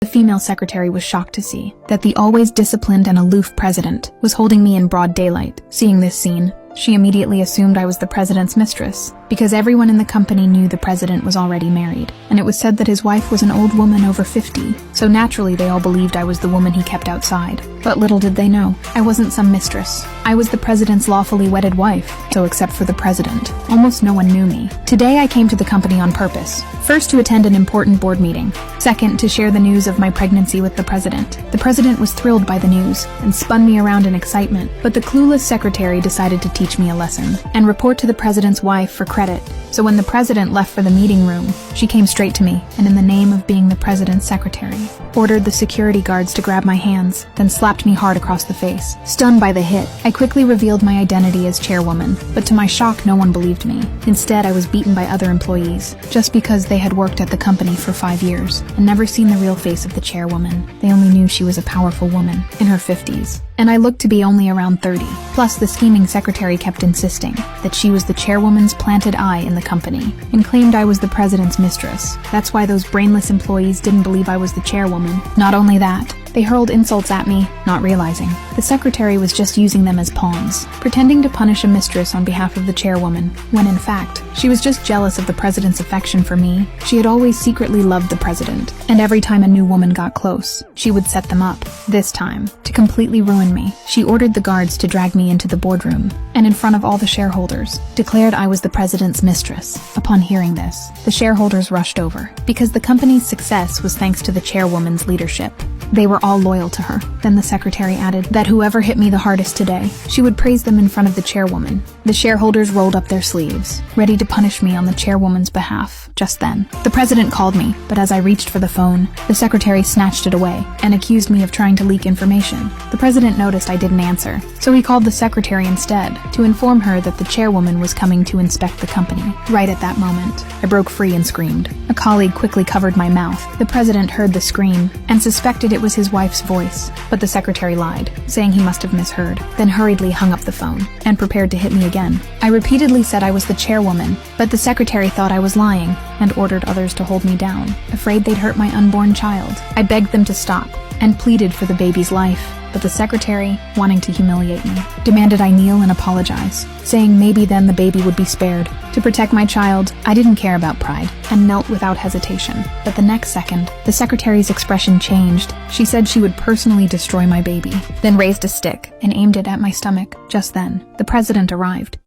The female secretary was shocked to see that the always disciplined and aloof president was holding me in broad daylight. Seeing this scene, she immediately assumed I was the president's mistress, because everyone in the company knew the president was already married, and it was said that his wife was an old woman over 50, so naturally they all believed I was the woman he kept outside. But little did they know, I wasn't some mistress. I was the president's lawfully wedded wife, so except for the president, almost no one knew me. Today I came to the company on purpose. First, to attend an important board meeting. Second, to share the news of my pregnancy with the president. The president was thrilled by the news and spun me around in excitement, but the clueless secretary decided to teach me a lesson and report to the president's wife for credit. So when the president left for the meeting room, she came straight to me and, in the name of being the president's secretary, ordered the security guards to grab my hands, then slapped me hard across the face. Stunned by the hit, I quickly revealed my identity as chairwoman, but to my shock no one believed me. Instead, I was beaten by other employees, just because they had worked at the company for 5 years and never seen the real face of the chairwoman. They only knew she was a powerful woman, in her 50s. And I looked to be only around 30. Plus, the scheming secretary kept insisting that she was the chairwoman's planted eye in the company, and claimed I was the president's mistress. That's why those brainless employees didn't believe I was the chairwoman. Not only that, they hurled insults at me, not realizing the secretary was just using them as pawns, pretending to punish a mistress on behalf of the chairwoman, when in fact, she was just jealous of the president's affection for me. She had always secretly loved the president, and every time a new woman got close, she would set them up. This time, to completely ruin me, she ordered the guards to drag me into the boardroom, and in front of all the shareholders, declared I was the president's mistress. Upon hearing this, the shareholders rushed over, because the company's success was thanks to the chairwoman's leadership. They were all loyal to her. Then the secretary added that whoever hit me the hardest today, she would praise them in front of the chairwoman. The shareholders rolled up their sleeves, ready to punish me on the chairwoman's behalf. Just then, the president called me, but as I reached for the phone, the secretary snatched it away and accused me of trying to leak information. The president noticed I didn't answer, so he called the secretary instead to inform her that the chairwoman was coming to inspect the company. Right at that moment, I broke free and screamed. A colleague quickly covered my mouth. The president heard the scream and suspected it was his wife's voice, but the secretary lied, saying he must have misheard, then hurriedly hung up the phone and prepared to hit me again. I repeatedly said I was the chairwoman, but the secretary thought I was lying and ordered others to hold me down, afraid they'd hurt my unborn child. I begged them to stop and pleaded for the baby's life, but the secretary, wanting to humiliate me, demanded I kneel and apologize, saying maybe then the baby would be spared. To protect my child, I didn't care about pride and knelt without hesitation. But the next second, the secretary's expression changed. She said she would personally destroy my baby, then raised a stick and aimed it at my stomach. Just then, the president arrived.